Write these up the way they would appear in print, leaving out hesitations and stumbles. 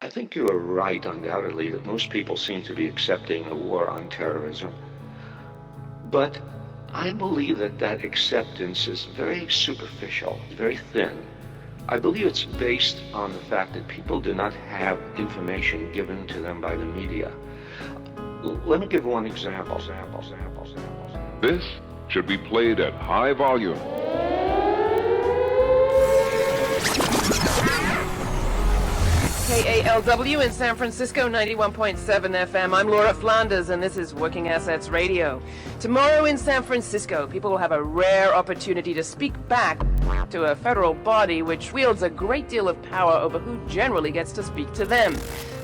I think you are right, undoubtedly, that most people seem to be accepting a war on terrorism. But I believe that acceptance is very superficial, very thin. I believe it's based on the fact that people do not have information given to them by the media. Let me give one example. This should be played at high volume. KALW in San Francisco, 91.7 FM. I'm Laura Flanders, and this is Working Assets Radio. Tomorrow in San Francisco, people will have a rare opportunity to speak back to a federal body which wields a great deal of power over who generally gets to speak to them.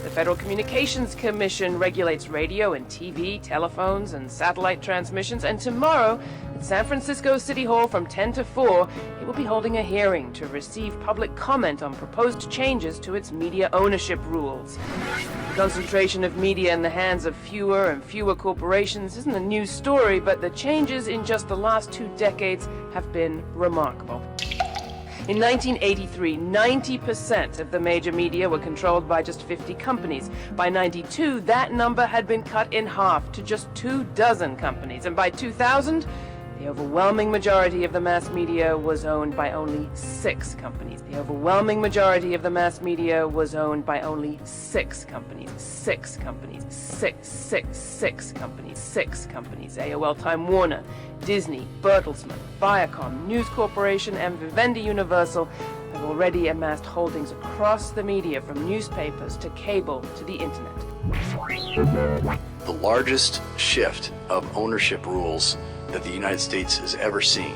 The Federal Communications Commission regulates radio and TV, telephones, and satellite transmissions, and tomorrow at San Francisco City Hall from 10 to 4, it will be holding a hearing to receive public comment on proposed changes to its media ownership rules. The concentration of media in the hands of fewer and fewer corporations isn't a new story, but the changes in just the last 2 decades have been remarkable. In 1983, 90% of the major media were controlled by just 50 companies. By 92, that number had been cut in half to just 24 companies. And by 2000, the overwhelming majority of the mass media was owned by only 6 companies. The overwhelming majority of the mass media was owned by only 6 companies. 6 companies. 6 companies. 6 companies. AOL, Time Warner, Disney, Bertelsmann, Viacom, News Corporation, and Vivendi Universal have already amassed holdings across the media, from newspapers to cable to the internet. The largest shift of ownership rules that the United States has ever seen.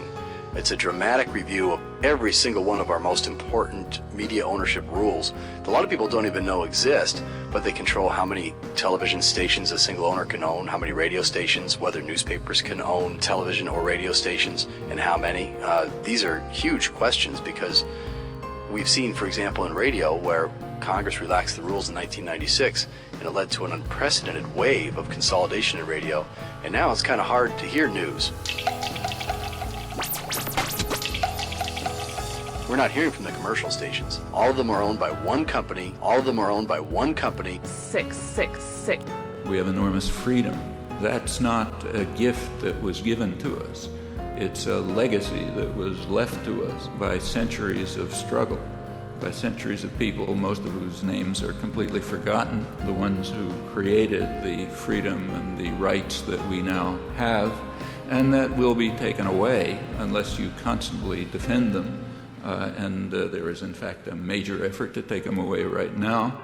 It's a dramatic review of every single one of our most important media ownership rules that a lot of people don't even know exist, but they control how many television stations a single owner can own, how many radio stations, whether newspapers can own television or radio stations, and how many. These are huge questions because we've seen, for example, in radio where Congress relaxed the rules in 1996, and it led to an unprecedented wave of consolidation in radio, and now it's kind of hard to hear news. We're not hearing from the commercial stations. All of them are owned by one company. All of them are owned by one company. 6. We have enormous freedom. That's not a gift that was given to us. It's a legacy that was left to us by centuries of struggle, by centuries of people, most of whose names are completely forgotten, the ones who created the freedom and the rights that we now have, and that will be taken away unless you constantly defend them. And there is, in fact, a major effort to take them away right now.